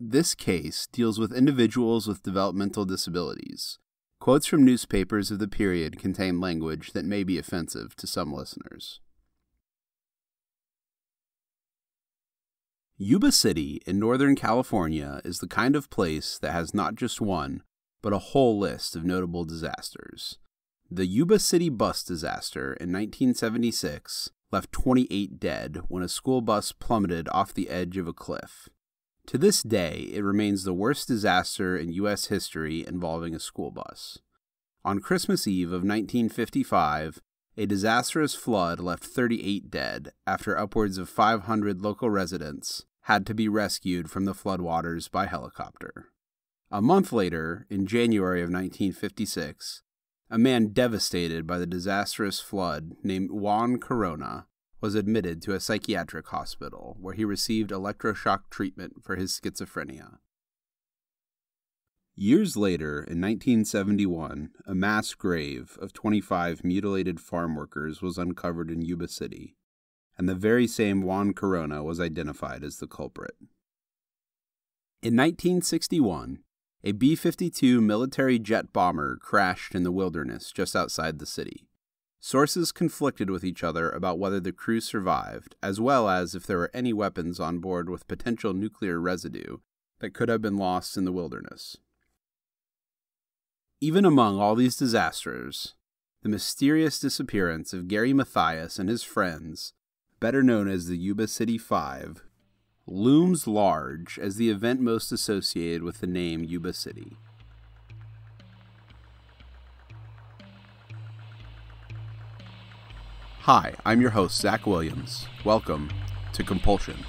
This case deals with individuals with developmental disabilities. Quotes from newspapers of the period contain language that may be offensive to some listeners. Yuba City in Northern California is the kind of place that has not just one, but a whole list of notable disasters. The Yuba City bus disaster in 1976 left 28 dead when a school bus plummeted off the edge of a cliff. To this day, it remains the worst disaster in U.S. history involving a school bus. On Christmas Eve of 1955, a disastrous flood left 38 dead after upwards of 500 local residents had to be rescued from the floodwaters by helicopter. A month later, in January of 1956, a man devastated by the disastrous flood named Juan Corona was admitted to a psychiatric hospital where he received electroshock treatment for his schizophrenia. Years later, in 1971, a mass grave of 25 mutilated farm workers was uncovered in Yuba City, and the very same Juan Corona was identified as the culprit. In 1961, a B-52 military jet bomber crashed in the wilderness just outside the city. Sources conflicted with each other about whether the crew survived, as well as if there were any weapons on board with potential nuclear residue that could have been lost in the wilderness. Even among all these disasters, the mysterious disappearance of Gary Mathias and his friends, better known as the Yuba City Five, looms large as the event most associated with the name Yuba City. Hi, I'm your host, Zach Williams. Welcome to Compulsion.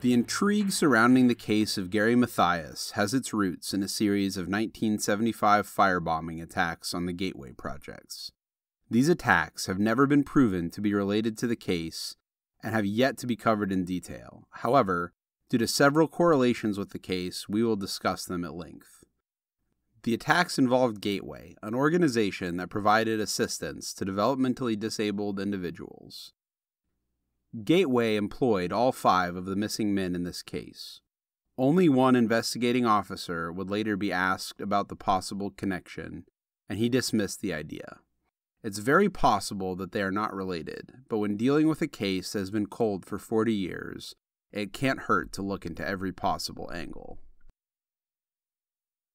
The intrigue surrounding the case of Gary Mathias has its roots in a series of 1975 firebombing attacks on the Gateway projects. These attacks have never been proven to be related to the case and have yet to be covered in detail. However, due to several correlations with the case, we will discuss them at length. The attacks involved Gateway, an organization that provided assistance to developmentally disabled individuals. Gateway employed all 5 of the missing men in this case. Only one investigating officer would later be asked about the possible connection, and he dismissed the idea. It's very possible that they are not related, but when dealing with a case that has been cold for 40 years, it can't hurt to look into every possible angle.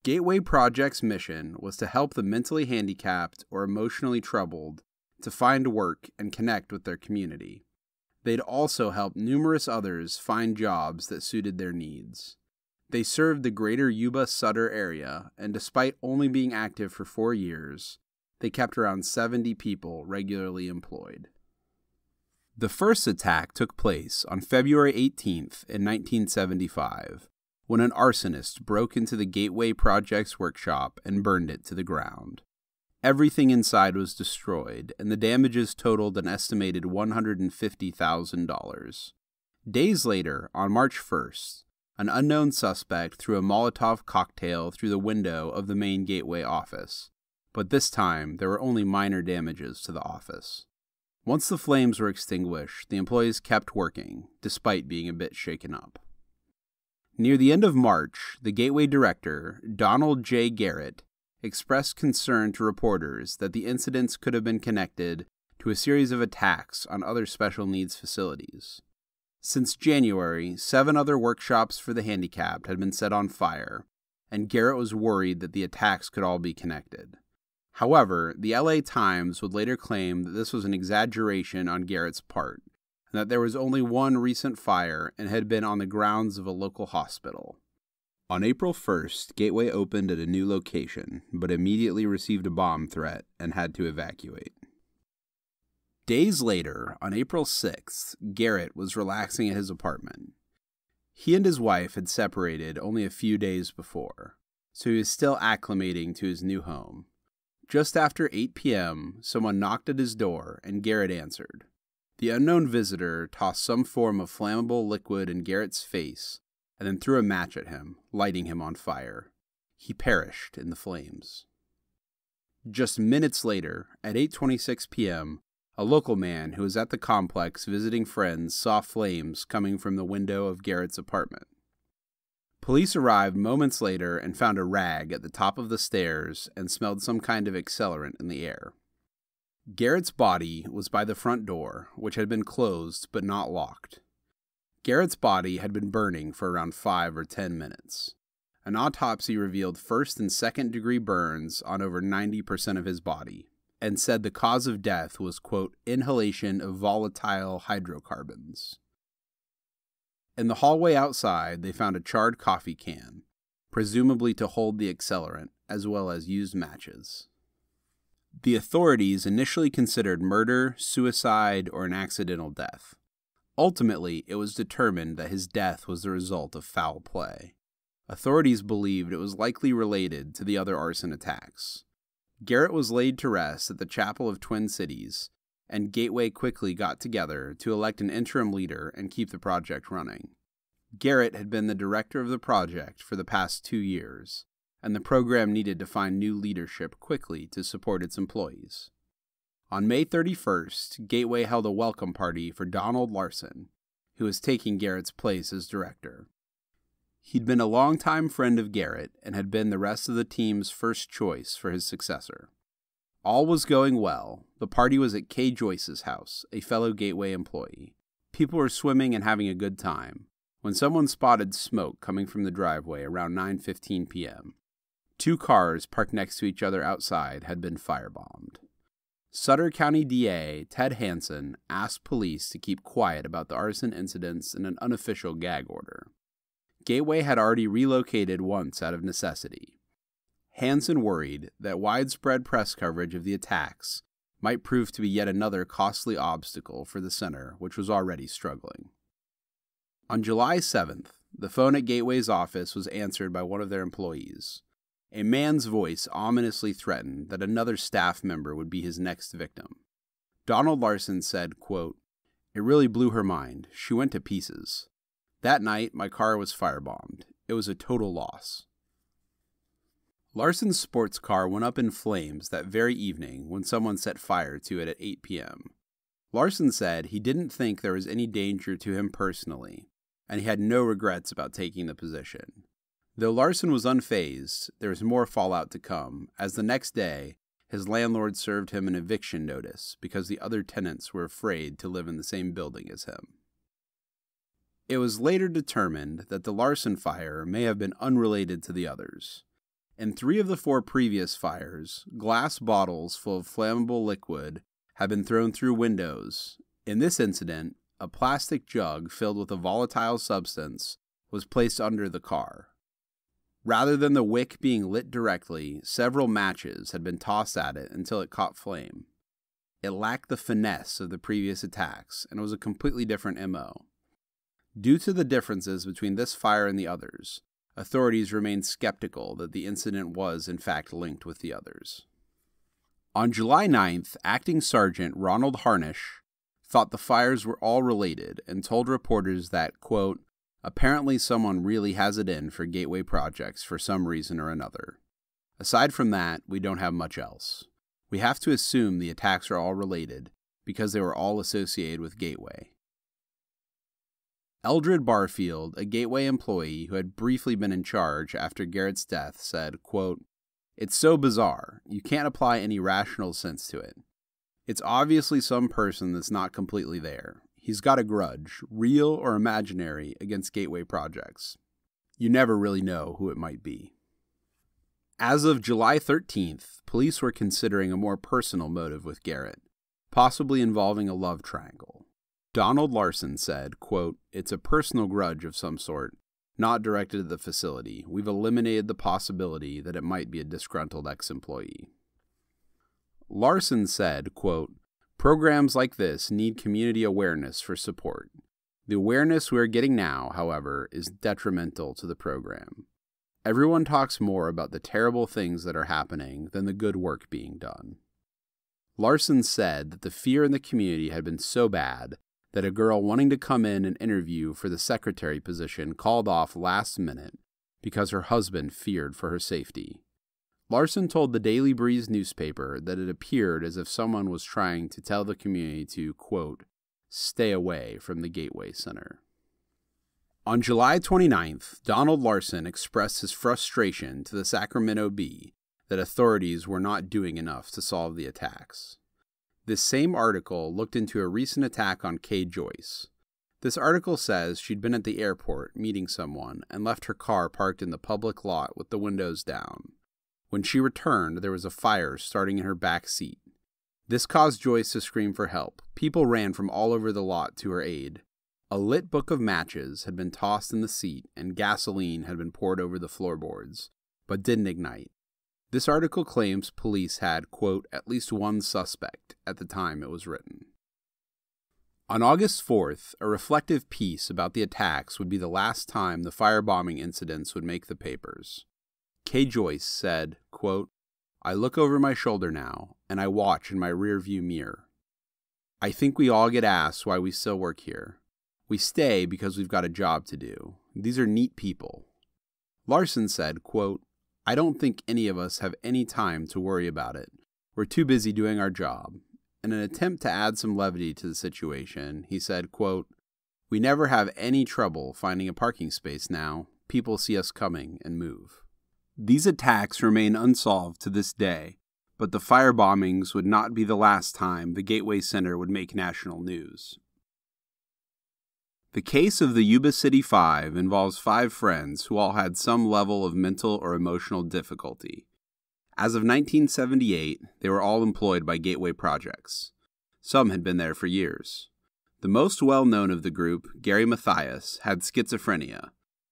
Gateway Project's mission was to help the mentally handicapped or emotionally troubled to find work and connect with their community. They'd also help numerous others find jobs that suited their needs. They served the greater Yuba-Sutter area, and despite only being active for 4 years, they kept around 70 people regularly employed. The first attack took place on February 18th in 1975, when an arsonist broke into the Gateway Project's workshop and burned it to the ground. Everything inside was destroyed, and the damages totaled an estimated $150,000. Days later, on March 1st, an unknown suspect threw a Molotov cocktail through the window of the main Gateway office. But this time, there were only minor damages to the office. Once the flames were extinguished, the employees kept working, despite being a bit shaken up. Near the end of March, the Gateway director, Donald J. Garrett, expressed concern to reporters that the incidents could have been connected to a series of attacks on other special needs facilities. Since January, 7 other workshops for the handicapped had been set on fire, and Garrett was worried that the attacks could all be connected. However, the LA Times would later claim that this was an exaggeration on Garrett's part, and that there was only one recent fire and had been on the grounds of a local hospital. On April 1st, Gateway opened at a new location, but immediately received a bomb threat and had to evacuate. Days later, on April 6th, Garrett was relaxing at his apartment. He and his wife had separated only a few days before, so he was still acclimating to his new home. Just after 8 p.m., someone knocked at his door, and Garrett answered. The unknown visitor tossed some form of flammable liquid in Garrett's face and then threw a match at him, lighting him on fire. He perished in the flames. Just minutes later, at 8:26 p.m., a local man who was at the complex visiting friends saw flames coming from the window of Garrett's apartment. Police arrived moments later and found a rag at the top of the stairs and smelled some kind of accelerant in the air. Garrett's body was by the front door, which had been closed but not locked. Garrett's body had been burning for around 5 or 10 minutes. An autopsy revealed first and second degree burns on over 90% of his body, and said the cause of death was, quote, inhalation of volatile hydrocarbons. In the hallway outside, they found a charred coffee can, presumably to hold the accelerant, as well as used matches. The authorities initially considered murder, suicide, or an accidental death. Ultimately, it was determined that his death was the result of foul play. Authorities believed it was likely related to the other arson attacks. Garrett was laid to rest at the Chapel of Twin Cities, and Gateway quickly got together to elect an interim leader and keep the project running. Garrett had been the director of the project for the past 2 years, and the program needed to find new leadership quickly to support its employees. On May 31st, Gateway held a welcome party for Donald Larson, who was taking Garrett's place as director. He'd been a longtime friend of Garrett and had been the rest of the team's first choice for his successor. All was going well. The party was at Kay Joyce's house, a fellow Gateway employee. People were swimming and having a good time, when someone spotted smoke coming from the driveway around 9:15 p.m. 2 cars parked next to each other outside had been firebombed. Sutter County DA Ted Hansen asked police to keep quiet about the arson incidents in an unofficial gag order. Gateway had already relocated once out of necessity. Hansen worried that widespread press coverage of the attacks might prove to be yet another costly obstacle for the center, which was already struggling. On July 7th, the phone at Gateway's office was answered by one of their employees. A man's voice ominously threatened that another staff member would be his next victim. Donald Larson said, quote, "It really blew her mind. She went to pieces. That night, my car was firebombed. It was a total loss." Larson's sports car went up in flames that very evening when someone set fire to it at 8 p.m. Larson said he didn't think there was any danger to him personally, and he had no regrets about taking the position. Though Larson was unfazed, there was more fallout to come, as the next day, his landlord served him an eviction notice because the other tenants were afraid to live in the same building as him. It was later determined that the Larson fire may have been unrelated to the others. In 3 of the 4 previous fires, glass bottles full of flammable liquid had been thrown through windows. In this incident, a plastic jug filled with a volatile substance was placed under the car. Rather than the wick being lit directly, several matches had been tossed at it until it caught flame. It lacked the finesse of the previous attacks and was a completely different MO. Due to the differences between this fire and the others, authorities remained skeptical that the incident was in fact linked with the others. On July 9th, Acting Sergeant Ronald Harnish thought the fires were all related and told reporters that, quote, "Apparently someone really has it in for Gateway projects for some reason or another. Aside from that, we don't have much else. We have to assume the attacks are all related because they were all associated with Gateway." Eldred Barfield, a Gateway employee who had briefly been in charge after Garrett's death, said, quote, "It's so bizarre. You can't apply any rational sense to it. It's obviously some person that's not completely there. He's got a grudge, real or imaginary, against Gateway projects. You never really know who it might be." As of July 13th, police were considering a more personal motive with Garrett, possibly involving a love triangle. Donald Larson said, quote, "It's a personal grudge of some sort, not directed at the facility. We've eliminated the possibility that it might be a disgruntled ex-employee." Larson said, quote, "Programs like this need community awareness for support. The awareness we're getting now, however, is detrimental to the program. Everyone talks more about the terrible things that are happening than the good work being done." Larson said that the fear in the community had been so bad that a girl wanting to come in and interview for the secretary position called off last minute because her husband feared for her safety. Larson told the Daily Breeze newspaper that it appeared as if someone was trying to tell the community to, quote, stay away from the Gateway Center. On July 29th, Donald Larson expressed his frustration to the Sacramento Bee that authorities were not doing enough to solve the attacks. This same article looked into a recent attack on Kay Joyce. This article says she'd been at the airport meeting someone and left her car parked in the public lot with the windows down. When she returned, there was a fire starting in her back seat. This caused Joyce to scream for help. People ran from all over the lot to her aid. A lit book of matches had been tossed in the seat and gasoline had been poured over the floorboards, but didn't ignite. This article claims police had, quote, at least one suspect at the time it was written. On August 4th, a reflective piece about the attacks would be the last time the firebombing incidents would make the papers. Kay Joyce said, quote, I look over my shoulder now, and I watch in my rearview mirror. I think we all get asked why we still work here. We stay because we've got a job to do. These are neat people. Larson said, quote, I don't think any of us have any time to worry about it. We're too busy doing our job. In an attempt to add some levity to the situation, he said, quote, we never have any trouble finding a parking space now. People see us coming and move. These attacks remain unsolved to this day, but the firebombings would not be the last time the Gateway Center would make national news. The case of the Yuba City Five involves 5 friends who all had some level of mental or emotional difficulty. As of 1978, they were all employed by Gateway Projects. Some had been there for years. The most well-known of the group, Gary Mathias, had schizophrenia,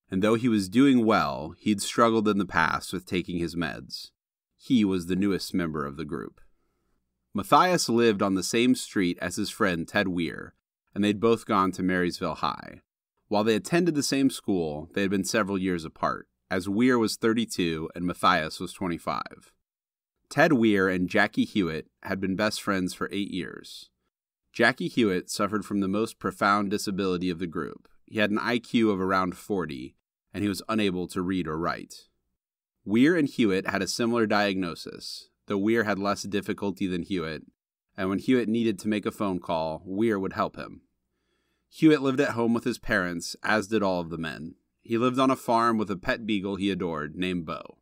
and though he was doing well, he'd struggled in the past with taking his meds. He was the newest member of the group. Mathias lived on the same street as his friend Ted Weiher, and they'd both gone to Marysville High. While they attended the same school, they had been several years apart, as Weiher was 32 and Mathias was 25. Ted Weiher and Jackie Huett had been best friends for 8 years. Jackie Huett suffered from the most profound disability of the group. He had an IQ of around 40, and he was unable to read or write. Weiher and Huett had a similar diagnosis, though Weiher had less difficulty than Huett, and when Huett needed to make a phone call, Weiher would help him. Huett lived at home with his parents, as did all of the men. He lived on a farm with a pet beagle he adored named Bo.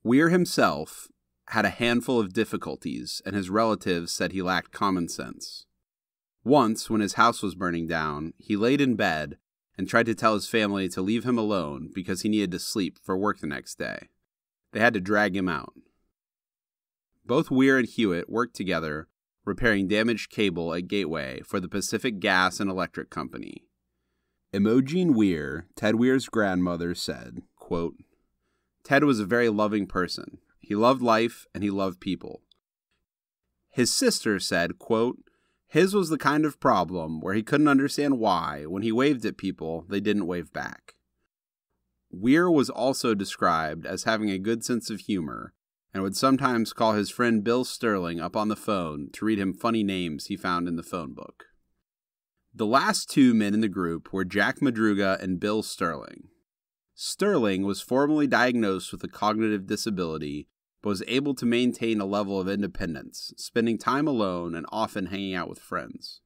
Weiher himself had a handful of difficulties, and his relatives said he lacked common sense. Once, when his house was burning down, he laid in bed and tried to tell his family to leave him alone because he needed to sleep for work the next day. They had to drag him out. Both Weiher and Huett worked together, repairing damaged cable at Gateway for the Pacific Gas and Electric Company. Imogene Weiher, Ted Weir's grandmother, said, quote, Ted was a very loving person. He loved life and he loved people. His sister said, quote, his was the kind of problem where he couldn't understand why, when he waved at people, they didn't wave back. Weiher was also described as having a good sense of humor and would sometimes call his friend Bill Sterling up on the phone to read him funny names he found in the phone book. The last 2 men in the group were Jack Madruga and Bill Sterling. Sterling was formally diagnosed with a cognitive disability, but was able to maintain a level of independence, spending time alone and often hanging out with friends.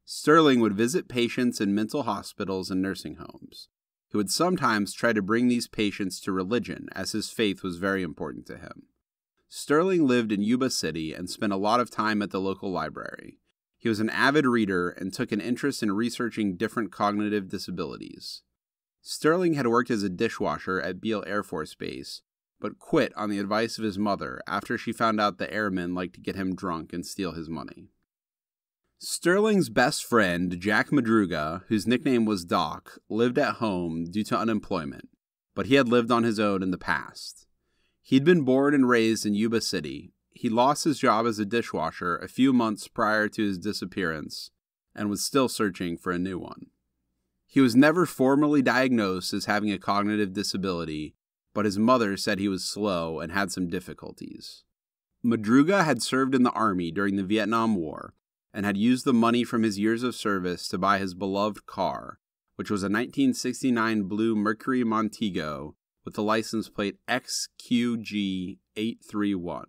Sterling would visit patients in mental hospitals and nursing homes. He would sometimes try to bring these patients to religion, as his faith was very important to him. Sterling lived in Yuba City and spent a lot of time at the local library. He was an avid reader and took an interest in researching different cognitive disabilities. Sterling had worked as a dishwasher at Beale Air Force Base, but quit on the advice of his mother after she found out the airmen liked to get him drunk and steal his money. Sterling's best friend, Jack Madruga, whose nickname was Doc, lived at home due to unemployment, but he had lived on his own in the past. He'd been born and raised in Yuba City. He lost his job as a dishwasher a few months prior to his disappearance and was still searching for a new one. He was never formally diagnosed as having a cognitive disability, but his mother said he was slow and had some difficulties. Madruga had served in the Army during the Vietnam War and had used the money from his years of service to buy his beloved car, which was a 1969 blue Mercury Montego with the license plate XQG831.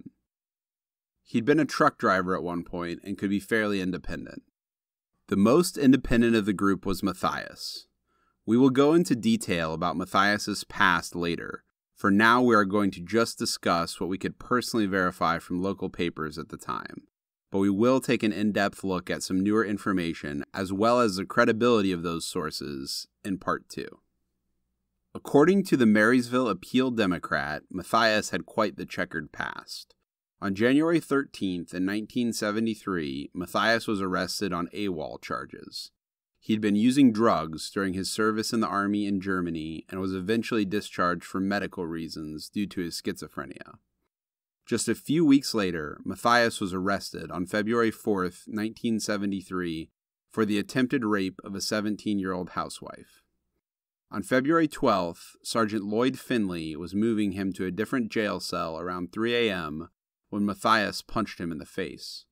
He'd been a truck driver at one point and could be fairly independent. The most independent of the group was Mathias. We will go into detail about Mathias's past later. For now, we are going to just discuss what we could personally verify from local papers at the time. But we will take an in-depth look at some newer information, as well as the credibility of those sources, in Part 2. According to the Marysville Appeal Democrat, Mathias had quite the checkered past. On January 13th in 1973, Mathias was arrested on AWOL charges. He'd been using drugs during his service in the Army in Germany and was eventually discharged for medical reasons due to his schizophrenia. Just a few weeks later, Mathias was arrested on February 4th, 1973, for the attempted rape of a 17-year-old housewife. On February 12th, Sergeant Lloyd Finley was moving him to a different jail cell around 3 a.m. when Mathias punched him in the face.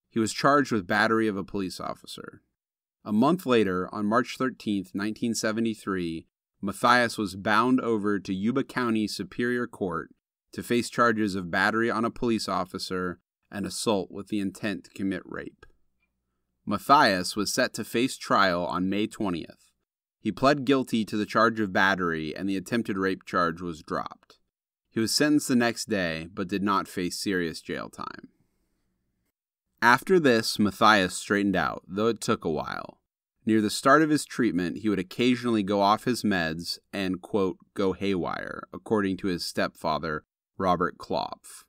He was charged with battery of a police officer. A month later, on March 13, 1973, Mathias was bound over to Yuba County Superior Court to face charges of battery on a police officer and assault with the intent to commit rape. Mathias was set to face trial on May 20th. He pled guilty to the charge of battery and the attempted rape charge was dropped. He was sentenced the next day, but did not face serious jail time. After this, Mathias straightened out, though it took a while. Near the start of his treatment, he would occasionally go off his meds and, quote, go haywire, according to his stepfather, Robert Klopf.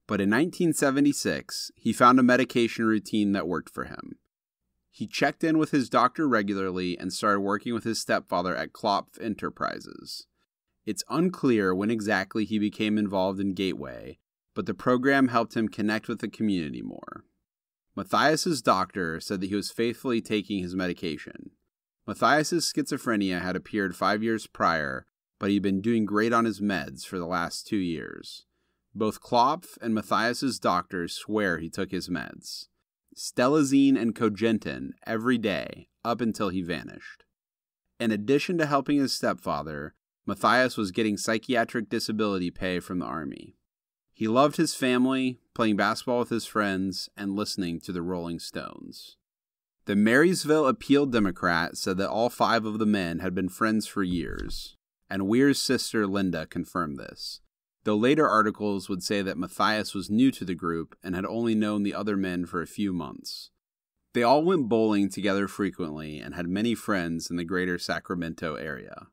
But in 1976, he found a medication routine that worked for him. He checked in with his doctor regularly and started working with his stepfather at Klopf Enterprises. It's unclear when exactly he became involved in Gateway, but the program helped him connect with the community more. Mathias's doctor said that he was faithfully taking his medication. Mathias's schizophrenia had appeared 5 years prior, but he'd been doing great on his meds for the last 2 years. Both Klopf and Mathias's doctors swear he took his meds. Stelazine and Cogentin every day, up until he vanished. In addition to helping his stepfather, Mathias was getting psychiatric disability pay from the Army. He loved his family, playing basketball with his friends, and listening to the Rolling Stones. The Marysville Appeal Democrat said that all 5 of the men had been friends for years, and Weir's sister Linda confirmed this, though later articles would say that Mathias was new to the group and had only known the other men for a few months. They all went bowling together frequently and had many friends in the greater Sacramento area.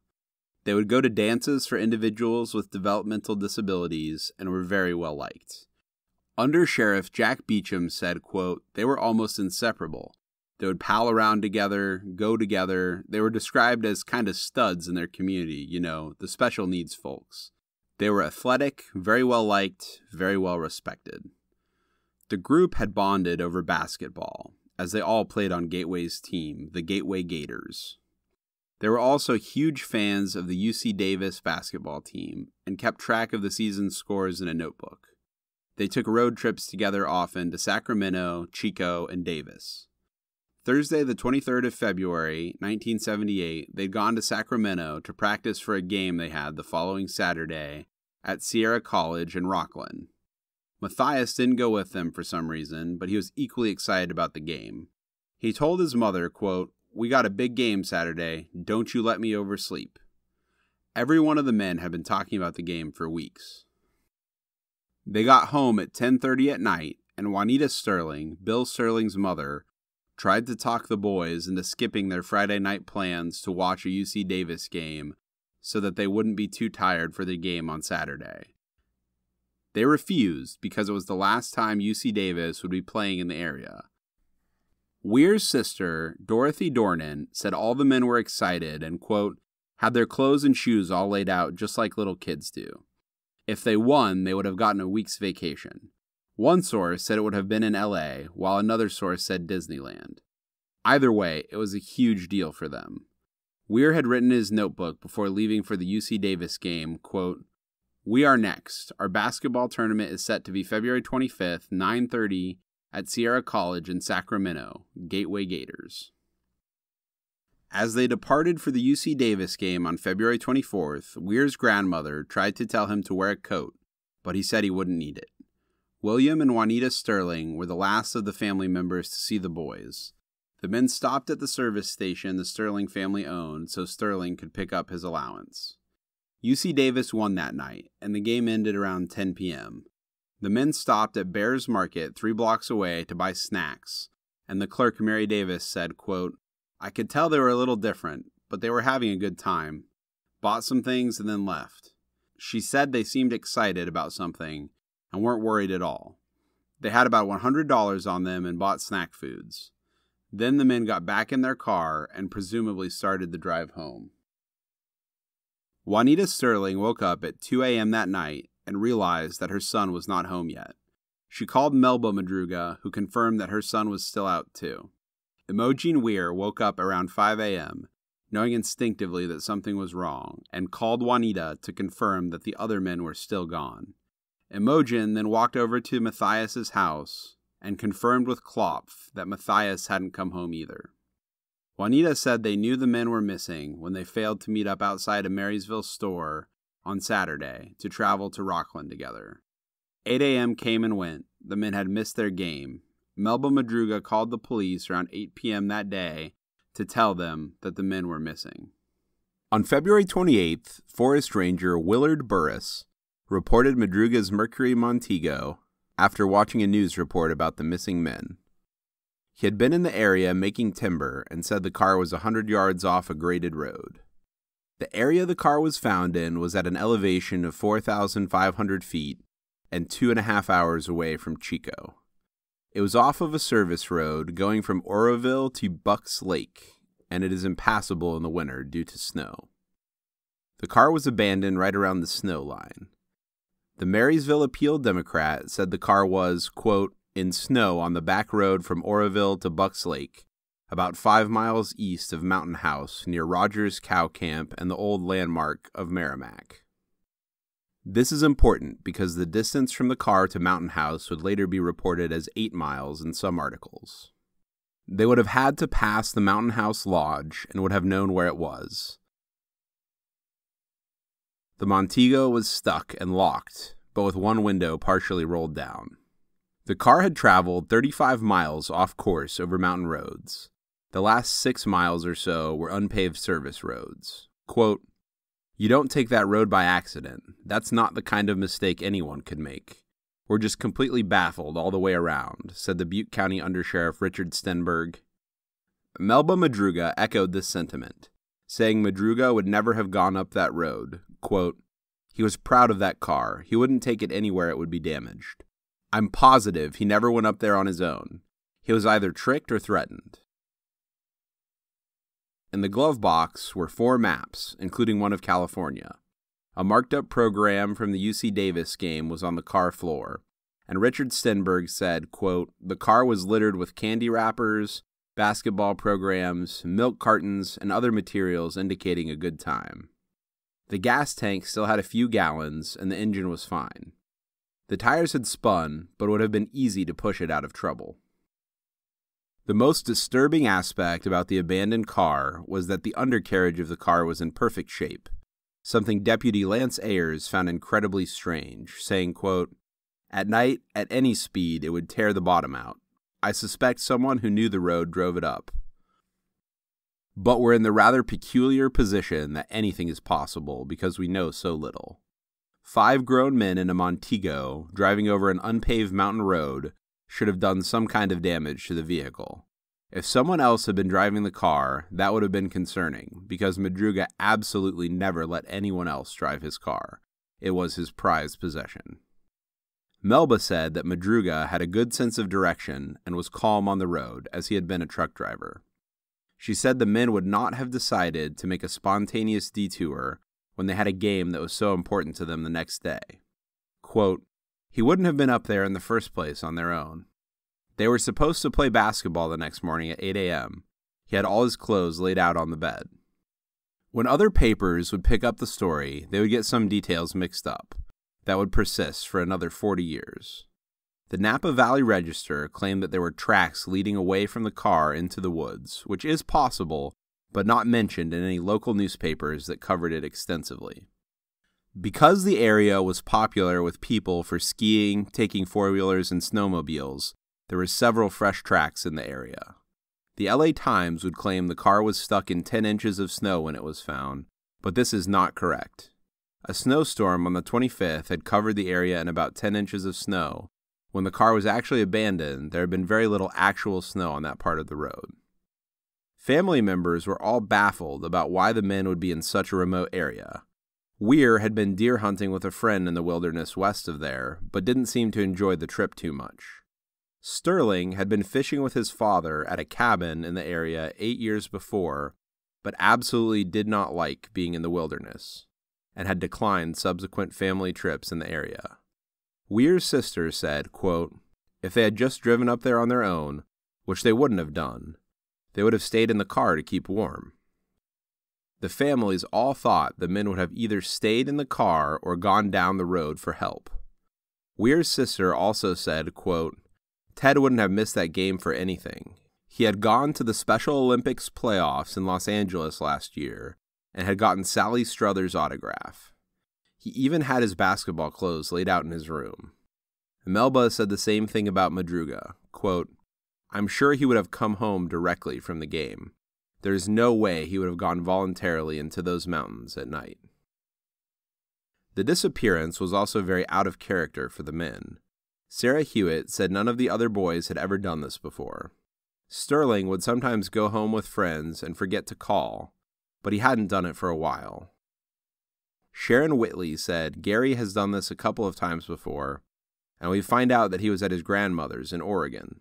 They would go to dances for individuals with developmental disabilities and were very well liked. Under Sheriff Jack Beecham said, quote, they were almost inseparable. They would pal around together, go together. They were described as kind of studs in their community, the special needs folks. They were athletic, very well liked, very well respected. The group had bonded over basketball, as they all played on Gateway's team, the Gateway Gators. They were also huge fans of the UC Davis basketball team and kept track of the season's scores in a notebook. They took road trips together often to Sacramento, Chico, and Davis. Thursday, the 23rd of February, 1978, they'd gone to Sacramento to practice for a game they had the following Saturday at Sierra College in Rockland. Mathias didn't go with them for some reason, but he was equally excited about the game. He told his mother, quote, we got a big game Saturday. Don't you let me oversleep. Every one of the men had been talking about the game for weeks. They got home at 10:30 at night, and Jaunita Sterling, Bill Sterling's mother, tried to talk the boys into skipping their Friday night plans to watch a UC Davis game so that they wouldn't be too tired for the game on Saturday. They refused because it was the last time UC Davis would be playing in the area. Weir's sister, Dorothy Dornan, said all the men were excited and, quote, had their clothes and shoes all laid out just like little kids do. If they won, they would have gotten a week's vacation. One source said it would have been in LA, while another source said Disneyland. Either way, it was a huge deal for them. Weir had written in his notebook before leaving for the UC Davis game, quote, we are next. Our basketball tournament is set to be February 25th, 9:30 at Sierra College in Sacramento, Gateway Gators. As they departed for the UC Davis game on February 24th, Weir's grandmother tried to tell him to wear a coat, but he said he wouldn't need it. William and Jaunita Sterling were the last of the family members to see the boys. The men stopped at the service station the Sterling family owned so Sterling could pick up his allowance. UC Davis won that night, and the game ended around 10 p.m. The men stopped at Bears Market 3 blocks away to buy snacks, and the clerk Mary Davis said, quote, "I could tell they were a little different, but they were having a good time. Bought some things and then left." She said they seemed excited about something and weren't worried at all. They had about $100 on them and bought snack foods. Then the men got back in their car and presumably started the drive home. Jaunita Sterling woke up at 2 a.m. that night and realized that her son was not home yet. She called Melba Madruga, who confirmed that her son was still out too. Imogene Weiher woke up around 5 a.m., knowing instinctively that something was wrong, and called Jaunita to confirm that the other men were still gone. Imogene then walked over to Mathias' house and confirmed with Klopf that Mathias hadn't come home either. Jaunita said they knew the men were missing when they failed to meet up outside a Marysville store on Saturday to travel to Rockland together. 8 a.m. came and went. The men had missed their game. Melba Madruga called the police around 8 p.m. that day to tell them that the men were missing. On February 28th, Forest Ranger Willard Burris reported Madruga's Mercury Montego after watching a news report about the missing men. He had been in the area making timber and said the car was 100 yards off a graded road. The area the car was found in was at an elevation of 4,500 feet and 2.5 hours away from Chico. It was off of a service road going from Oroville to Bucks Lake, and it is impassable in the winter due to snow. The car was abandoned right around the snow line. The Marysville Appeal Democrat said the car was, quote, in snow on the back road from Oroville to Bucks Lake, about 5 miles east of Mountain House near Rogers Cow Camp and the old landmark of Merrimack. This is important because the distance from the car to Mountain House would later be reported as 8 miles in some articles. They would have had to pass the Mountain House Lodge and would have known where it was. The Montego was stuck and locked, but with one window partially rolled down. The car had traveled 35 miles off course over mountain roads. The last 6 miles or so were unpaved service roads. Quote, "You don't take that road by accident. That's not the kind of mistake anyone could make. We're just completely baffled all the way around," said the Butte County Undersheriff Richard Stenberg. Melba Madruga echoed this sentiment, saying Madruga would never have gone up that road. Quote, "He was proud of that car. He wouldn't take it anywhere it would be damaged. I'm positive he never went up there on his own. He was either tricked or threatened." In the glove box were 4 maps, including one of California. A marked-up program from the UC Davis game was on the car floor, and Richard Stenberg said, quote, "The car was littered with candy wrappers, basketball programs, milk cartons, and other materials indicating a good time. The gas tank still had a few gallons, and the engine was fine. The tires had spun, but it would have been easy to push it out of trouble." The most disturbing aspect about the abandoned car was that the undercarriage of the car was in perfect shape, something Deputy Lance Ayers found incredibly strange, saying, quote, "At night, at any speed, it would tear the bottom out. I suspect someone who knew the road drove it up. But we're in the rather peculiar position that anything is possible because we know so little. 5 grown men in a Montego driving over an unpaved mountain road should have done some kind of damage to the vehicle. If someone else had been driving the car, that would have been concerning, because Madruga absolutely never let anyone else drive his car. It was his prized possession." Melba said that Madruga had a good sense of direction and was calm on the road, as he had been a truck driver. She said the men would not have decided to make a spontaneous detour when they had a game that was so important to them the next day. Quote, "He wouldn't have been up there in the first place on their own. They were supposed to play basketball the next morning at 8 a.m. He had all his clothes laid out on the bed." When other papers would pick up the story, they would get some details mixed up that would persist for another 40 years. The Napa Valley Register claimed that there were tracks leading away from the car into the woods, which is possible, but not mentioned in any local newspapers that covered it extensively. Because the area was popular with people for skiing, taking four-wheelers, and snowmobiles, there were several fresh tracks in the area. The LA Times would claim the car was stuck in 10 inches of snow when it was found, but this is not correct. A snowstorm on the 25th had covered the area in about 10 inches of snow. When the car was actually abandoned, there had been very little actual snow on that part of the road. Family members were all baffled about why the men would be in such a remote area. Weiher had been deer hunting with a friend in the wilderness west of there, but didn't seem to enjoy the trip too much. Sterling had been fishing with his father at a cabin in the area 8 years before, but absolutely did not like being in the wilderness, and had declined subsequent family trips in the area. Weir's sister said, quote, "If they had just driven up there on their own, which they wouldn't have done, they would have stayed in the car to keep warm." The families all thought the men would have either stayed in the car or gone down the road for help. Weir's sister also said, quote, "Ted wouldn't have missed that game for anything. He had gone to the Special Olympics playoffs in Los Angeles last year and had gotten Sally Struthers' autograph. He even had his basketball clothes laid out in his room." Melba said the same thing about Madruga, quote, "I'm sure he would have come home directly from the game. There is no way he would have gone voluntarily into those mountains at night." The disappearance was also very out of character for the men. Sarah Huett said none of the other boys had ever done this before. Sterling would sometimes go home with friends and forget to call, but he hadn't done it for a while. Sharon Whitley said Gary has done this a couple of times before, and we find out that he was at his grandmother's in Oregon.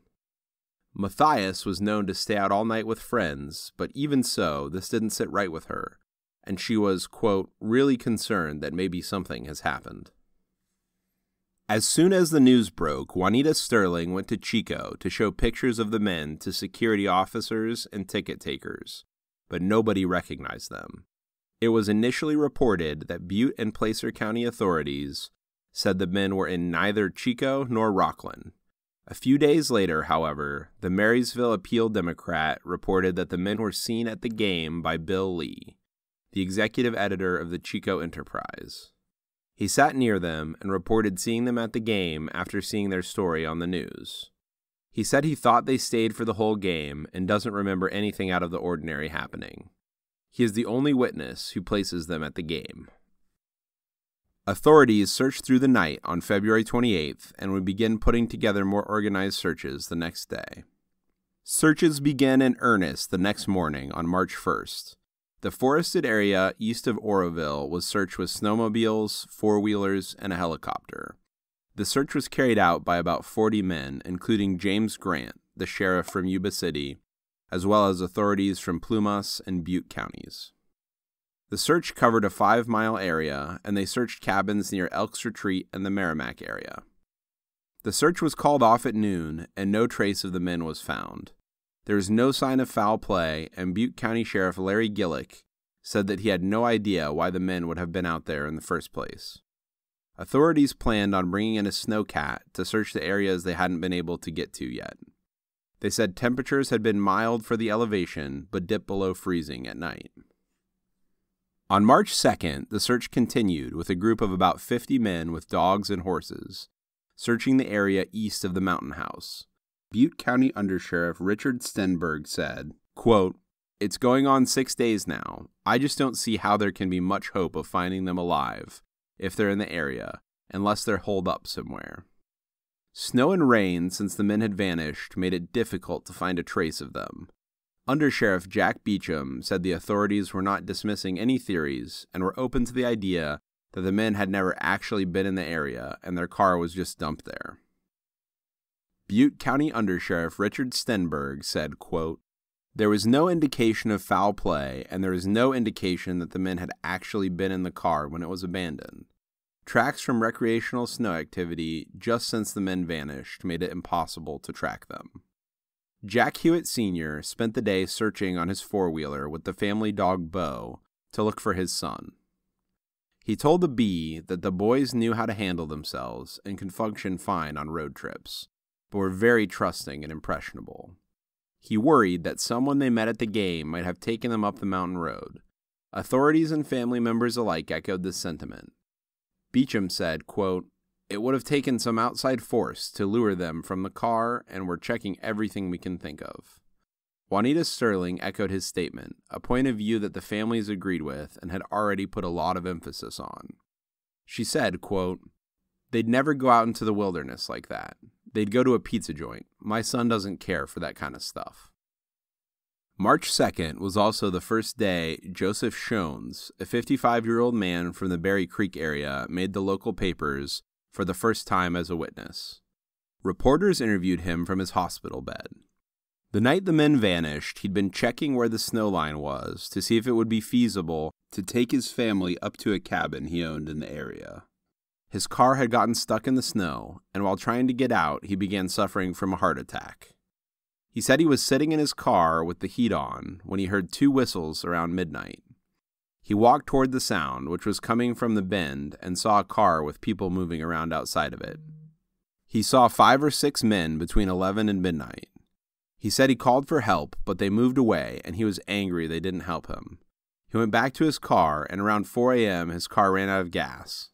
Mathias was known to stay out all night with friends, but even so, this didn't sit right with her, and she was, quote, "really concerned that maybe something has happened." As soon as the news broke, Jaunita Sterling went to Chico to show pictures of the men to security officers and ticket takers, but nobody recognized them. It was initially reported that Butte and Placer County authorities said the men were in neither Chico nor Rockland. A few days later, however, the Marysville Appeal Democrat reported that the men were seen at the game by Bill Lee, the executive editor of the Chico Enterprise. He sat near them and reported seeing them at the game after seeing their story on the news. He said he thought they stayed for the whole game and doesn't remember anything out of the ordinary happening. He is the only witness who places them at the game. Authorities searched through the night on February 28th and would begin putting together more organized searches the next day. Searches began in earnest the next morning on March 1st. The forested area east of Oroville was searched with snowmobiles, four-wheelers, and a helicopter. The search was carried out by about 40 men, including James Grant, the sheriff from Yuba City, as well as authorities from Plumas and Butte counties. The search covered a 5-mile area, and they searched cabins near Elks Retreat and the Merrimack area. The search was called off at noon, and no trace of the men was found. There was no sign of foul play, and Butte County Sheriff Larry Gillick said that he had no idea why the men would have been out there in the first place. Authorities planned on bringing in a snowcat to search the areas they hadn't been able to get to yet. They said temperatures had been mild for the elevation, but dipped below freezing at night. On March 2nd, the search continued with a group of about 50 men with dogs and horses, searching the area east of the mountain house. Butte County Undersheriff Richard Stenberg said, quote, "It's going on 6 days now. I just don't see how there can be much hope of finding them alive, if they're in the area, unless they're holed up somewhere." Snow and rain since the men had vanished made it difficult to find a trace of them. Undersheriff Jack Beecham said the authorities were not dismissing any theories and were open to the idea that the men had never actually been in the area and their car was just dumped there. Butte County Undersheriff Richard Stenberg said, quote, "There was no indication of foul play, and there is no indication that the men had actually been in the car when it was abandoned. Tracks from recreational snow activity just since the men vanished made it impossible to track them." Jack Huett Sr. spent the day searching on his four-wheeler with the family dog Bo to look for his son. He told the Bee that the boys knew how to handle themselves and could function fine on road trips, but were very trusting and impressionable. He worried that someone they met at the game might have taken them up the mountain road. Authorities and family members alike echoed this sentiment. Beecham said, quote, "It would have taken some outside force to lure them from the car, and we're checking everything we can think of." Jaunita Sterling echoed his statement, a point of view that the families agreed with and had already put a lot of emphasis on. She said, quote, "They'd never go out into the wilderness like that. They'd go to a pizza joint. My son doesn't care for that kind of stuff." March 2nd was also the first day Joseph Shones, a 55-year-old man from the Berry Creek area, made the local papers for the first time as a witness. Reporters interviewed him from his hospital bed. The night the men vanished, he'd been checking where the snow line was to see if it would be feasible to take his family up to a cabin he owned in the area. His car had gotten stuck in the snow, and while trying to get out, he began suffering from a heart attack. He said he was sitting in his car with the heat on when he heard 2 whistles around midnight. He walked toward the sound, which was coming from the bend, and saw a car with people moving around outside of it. He saw 5 or 6 men between 11 and midnight. He said he called for help, but they moved away, and he was angry they didn't help him. He went back to his car, and around 4 a.m. his car ran out of gas.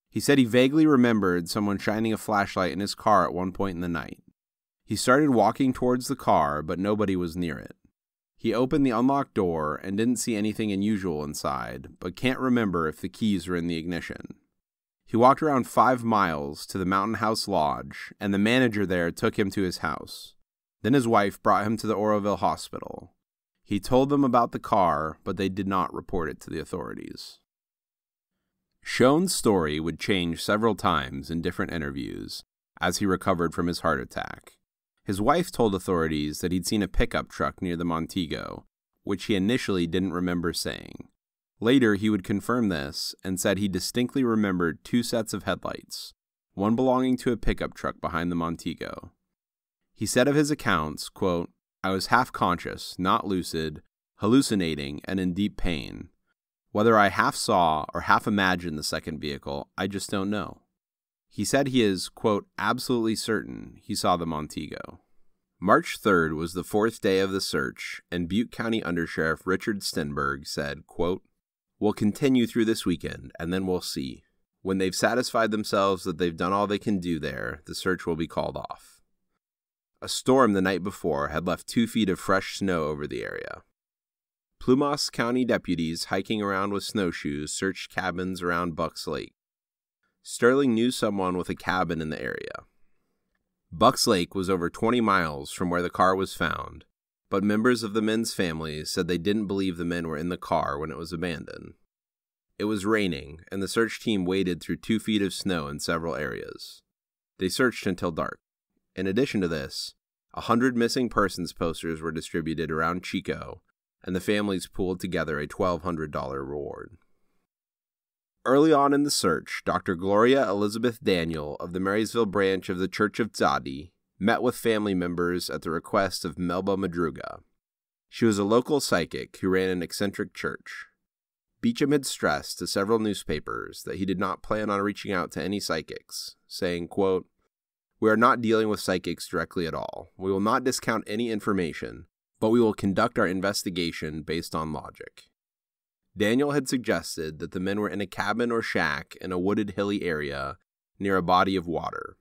He said he vaguely remembered someone shining a flashlight in his car at one point in the night. He started walking towards the car, but nobody was near it. He opened the unlocked door and didn't see anything unusual inside, but can't remember if the keys were in the ignition. He walked around 5 miles to the Mountain House Lodge, and the manager there took him to his house. Then his wife brought him to the Oroville Hospital. He told them about the car, but they did not report it to the authorities. Shones' story would change several times in different interviews as he recovered from his heart attack. His wife told authorities that he'd seen a pickup truck near the Montego, which he initially didn't remember saying. Later, he would confirm this and said he distinctly remembered 2 sets of headlights, one belonging to a pickup truck behind the Montego. He said of his accounts, quote, "I was half conscious, not lucid, hallucinating, and in deep pain. Whether I half saw or half imagined the second vehicle, I just don't know." He said he is, quote, "absolutely certain he saw the Montego." March 3rd was the 4th day of the search, and Butte County Undersheriff Richard Stenberg said, quote, "We'll continue through this weekend, and then we'll see. When they've satisfied themselves that they've done all they can do there, the search will be called off." A storm the night before had left 2 feet of fresh snow over the area. Plumas County deputies hiking around with snowshoes searched cabins around Bucks Lake. Sterling knew someone with a cabin in the area. Bucks Lake was over 20 miles from where the car was found, but members of the men's families said they didn't believe the men were in the car when it was abandoned. It was raining, and the search team waded through 2 feet of snow in several areas. They searched until dark. In addition to this, 100 missing persons posters were distributed around Chico, and the families pooled together a $1,200 reward. Early on in the search, Dr. Gloria Elizabeth Daniel of the Marysville branch of the Church of Tzadi met with family members at the request of Melba Madruga. She was a local psychic who ran an eccentric church. Beecham had stressed to several newspapers that he did not plan on reaching out to any psychics, saying, quote, "We are not dealing with psychics directly at all. We will not discount any information, but we will conduct our investigation based on logic." Daniel had suggested that the men were in a cabin or shack in a wooded hilly area near a body of water.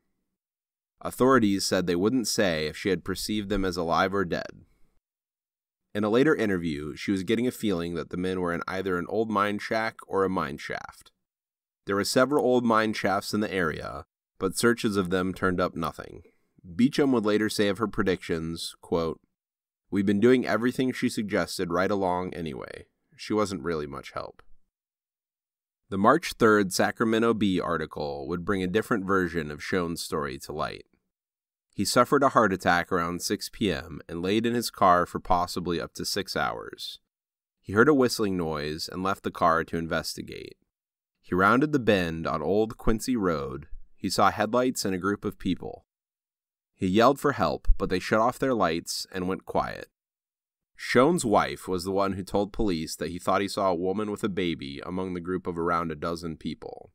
Authorities said they wouldn't say if she had perceived them as alive or dead. In a later interview, she was getting a feeling that the men were in either an old mine shack or a mine shaft. There were several old mine shafts in the area, but searches of them turned up nothing. Beecham would later say of her predictions, quote, "We've been doing everything she suggested right along anyway. She wasn't really much help." The March 3rd Sacramento Bee article would bring a different version of Shones' story to light. He suffered a heart attack around 6 p.m. and laid in his car for possibly up to 6 hours. He heard a whistling noise and left the car to investigate. He rounded the bend on Old Quincy Road. He saw headlights and a group of people. He yelled for help, but they shut off their lights and went quiet. Schoen's wife was the one who told police that he thought he saw a woman with a baby among the group of around a dozen people.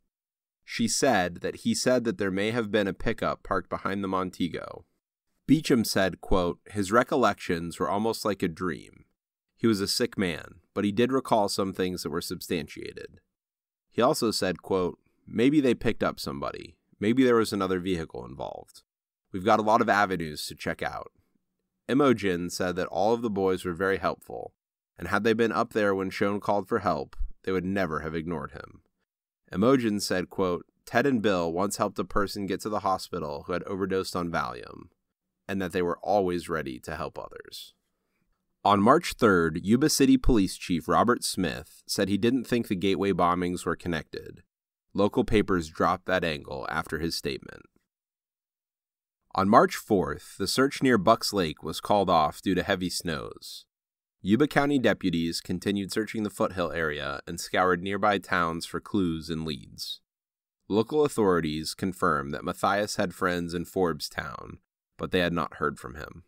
She said that there may have been a pickup parked behind the Montego. Beecham said, quote, his recollections were almost like a dream. He was a sick man, but he did recall some things that were substantiated. He also said, quote, maybe they picked up somebody. Maybe there was another vehicle involved. We've got a lot of avenues to check out. Imogene said that all of the boys were very helpful, and had they been up there when Schoen called for help, they would never have ignored him. Imogene said, quote, Ted and Bill once helped a person get to the hospital who had overdosed on Valium, and that they were always ready to help others. On March 3rd, Yuba City Police Chief Robert Smith said he didn't think the Gateway bombings were connected. Local papers dropped that angle after his statement. On March 4th, the search near Bucks Lake was called off due to heavy snows. Yuba County deputies continued searching the foothill area and scoured nearby towns for clues and leads. Local authorities confirmed that Mathias had friends in Forbes-town, but they had not heard from him.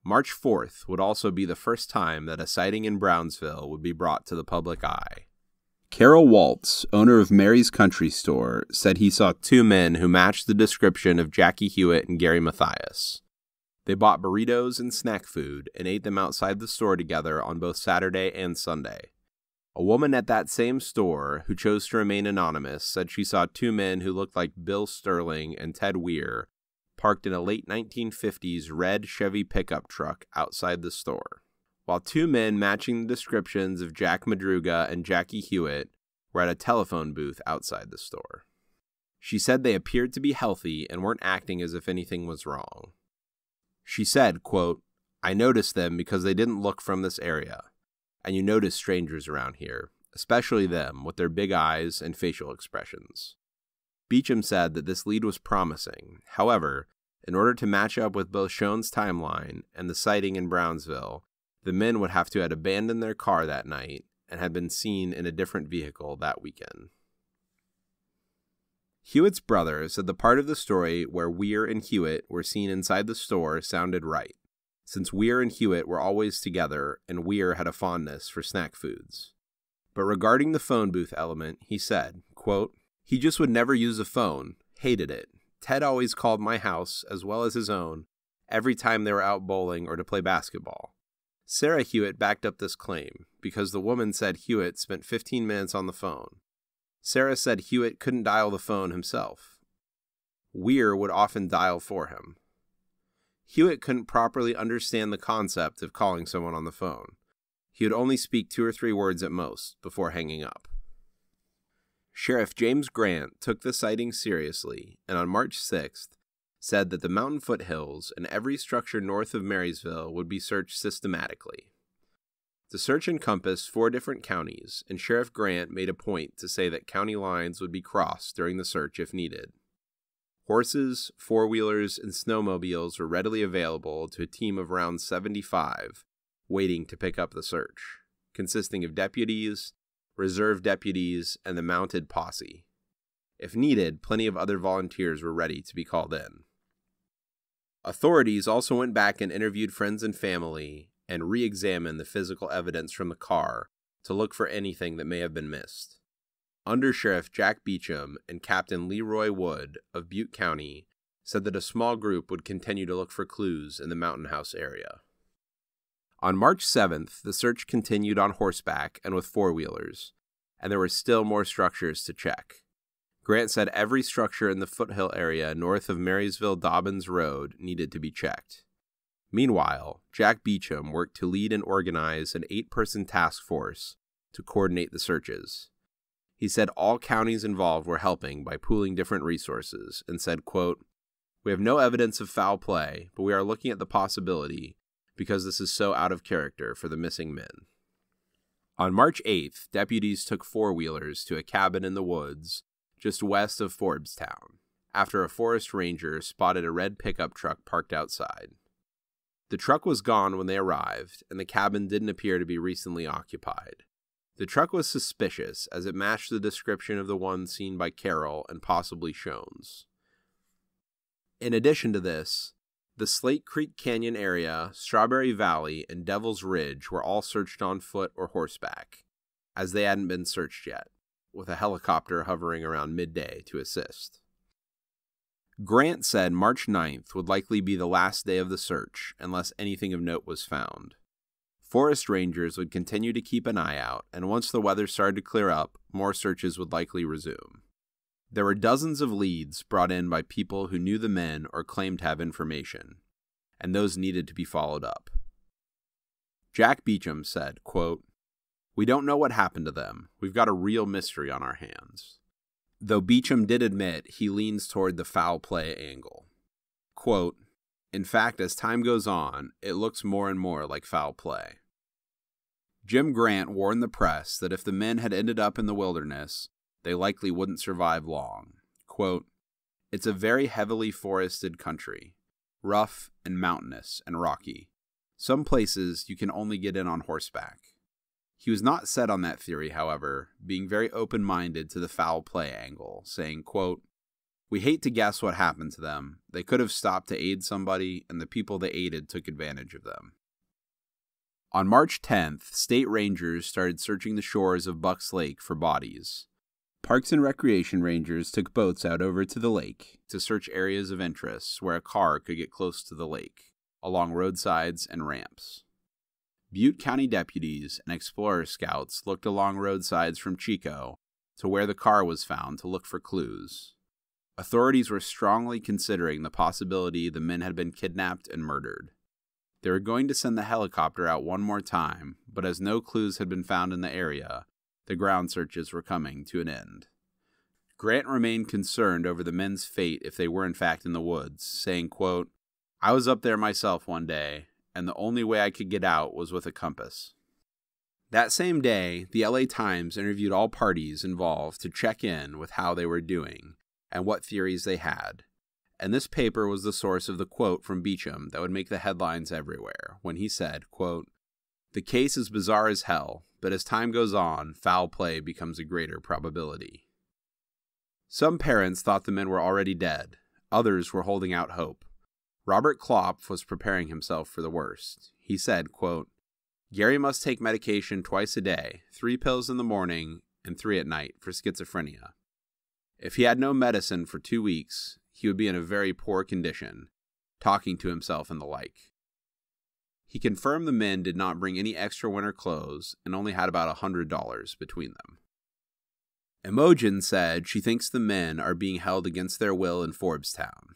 March 4th would also be the first time that a sighting in Brownsville would be brought to the public eye. Carol Waltz, owner of Mary's Country Store, said he saw two men who matched the description of Jackie Huett and Gary Mathias. They bought burritos and snack food and ate them outside the store together on both Saturday and Sunday. A woman at that same store, who chose to remain anonymous, said she saw two men who looked like Bill Sterling and Ted Weir parked in a late 1950s red Chevy pickup truck outside the store, while two men matching the descriptions of Jack Madruga and Jackie Huett were at a telephone booth outside the store. She said they appeared to be healthy and weren't acting as if anything was wrong. She said, quote, I noticed them because they didn't look from this area, and you notice strangers around here, especially them with their big eyes and facial expressions. Beecham said that this lead was promising. However, in order to match up with both Schoen's timeline and the sighting in Brownsville, the men would have to have abandoned their car that night and had been seen in a different vehicle that weekend. Hewitt's brother said the part of the story where Weir and Huett were seen inside the store sounded right, since Weir and Huett were always together and Weir had a fondness for snack foods. But regarding the phone booth element, he said, quote, he just would never use a phone, hated it. Ted always called my house, as well as his own, every time they were out bowling or to play basketball. Sara Huett backed up this claim, because the woman said Huett spent 15 minutes on the phone. Sara said Huett couldn't dial the phone himself. Weir would often dial for him. Huett couldn't properly understand the concept of calling someone on the phone. He would only speak 2 or 3 words at most before hanging up. Sheriff James Grant took the sighting seriously, and on March 6th, said that the mountain foothills and every structure north of Marysville would be searched systematically. The search encompassed 4 different counties, and Sheriff Grant made a point to say that county lines would be crossed during the search if needed. Horses, 4-wheelers, and snowmobiles were readily available to a team of around 75 waiting to pick up the search, consisting of deputies, reserve deputies, and the mounted posse. If needed, plenty of other volunteers were ready to be called in. Authorities also went back and interviewed friends and family and re-examined the physical evidence from the car to look for anything that may have been missed. Under Sheriff Jack Beecham and Captain Leroy Wood of Butte County said that a small group would continue to look for clues in the Mountain House area. On March 7th, the search continued on horseback and with 4-wheelers, and there were still more structures to check. Grant said every structure in the foothill area north of Marysville-Dobbins Road needed to be checked. Meanwhile, Jack Beecham worked to lead and organize an 8-person task force to coordinate the searches. He said all counties involved were helping by pooling different resources and said, quote, we have no evidence of foul play, but we are looking at the possibility because this is so out of character for the missing men. On March 8th, deputies took 4-wheelers to a cabin in the woods just west of Forbes-town, after a forest ranger spotted a red pickup truck parked outside. The truck was gone when they arrived, and the cabin didn't appear to be recently occupied. The truck was suspicious, as it matched the description of the one seen by Carol and possibly Schoen's. In addition to this, The Slate Creek Canyon area, Strawberry Valley, and Devil's Ridge were all searched on foot or horseback, as they hadn't been searched yet, with a helicopter hovering around midday to assist. Grant said March 9th would likely be the last day of the search, unless anything of note was found. Forest rangers would continue to keep an eye out, and once the weather started to clear up, more searches would likely resume. There were dozens of leads brought in by people who knew the men or claimed to have information, and those needed to be followed up. Jack Beecham said, quote, "We don't know what happened to them. We've got a real mystery on our hands." Though Beecham did admit he leans toward the foul play angle. Quote, "In fact, as time goes on, it looks more and more like foul play." Jim Grant warned the press that if the men had ended up in the wilderness, they likely wouldn't survive long. Quote, "It's a very heavily forested country, rough and mountainous and rocky. Some places you can only get in on horseback." He was not set on that theory, however, being very open-minded to the foul play angle, saying, quote, "We hate to guess what happened to them. They could have stopped to aid somebody, and the people they aided took advantage of them." On March 10th, state rangers started searching the shores of Bucks Lake for bodies. Parks and Recreation rangers took boats out over to the lake to search areas of interest where a car could get close to the lake, along roadsides and ramps. Butte County deputies and Explorer Scouts looked along roadsides from Chico to where the car was found to look for clues. Authorities were strongly considering the possibility the men had been kidnapped and murdered. They were going to send the helicopter out one more time, but as no clues had been found in the area, the ground searches were coming to an end. Grant remained concerned over the men's fate if they were in fact in the woods, saying, quote, "I was up there myself one day, and the only way I could get out was with a compass." That same day, the LA Times interviewed all parties involved to check in with how they were doing and what theories they had, and this paper was the source of the quote from Beecham that would make the headlines everywhere, when he said, quote, "The case is bizarre as hell, but as time goes on, foul play becomes a greater probability." Some parents thought the men were already dead. Others were holding out hope. Robert Klopf was preparing himself for the worst. He said, quote, "Gary must take medication twice a day, 3 pills in the morning and 3 at night for schizophrenia. If he had no medicine for 2 weeks, he would be in a very poor condition, talking to himself and the like." He confirmed the men did not bring any extra winter clothes and only had about $100 between them. Imogene said she thinks the men are being held against their will in Forbestown.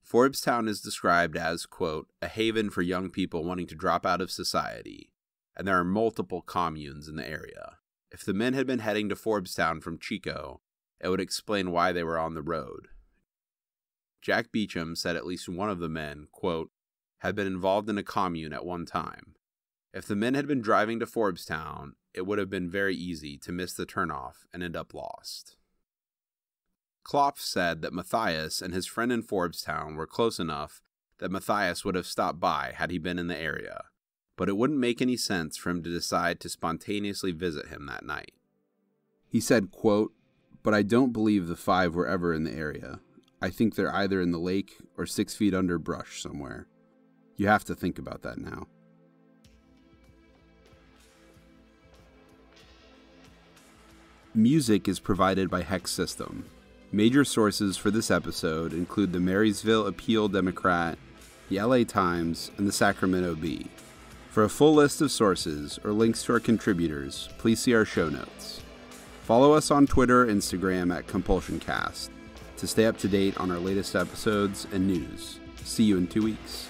Forbestown is described as, quote, "a haven for young people wanting to drop out of society, and there are multiple communes in the area. If the men had been heading to Forbestown from Chico, it would explain why they were on the road." Jack Beecham said at least one of the men, quote, "had been involved in a commune at one time. If the men had been driving to Forbestown, it would have been very easy to miss the turnoff and end up lost." Klopf said that Mathias and his friend in Forbestown were close enough that Mathias would have stopped by had he been in the area, but it wouldn't make any sense for him to decide to spontaneously visit him that night. He said, quote, "But I don't believe the 5 were ever in the area. I think they're either in the lake or 6 feet under brush somewhere. You have to think about that now." Music is provided by Hexsystem. Major sources for this episode include the Marysville Appeal-Democrat, the LA Times, and the Sacramento Bee. For a full list of sources or links to our contributors, please see our show notes. Follow us on Twitter or Instagram at CompulsionCast to stay up to date on our latest episodes and news. See you in 2 weeks.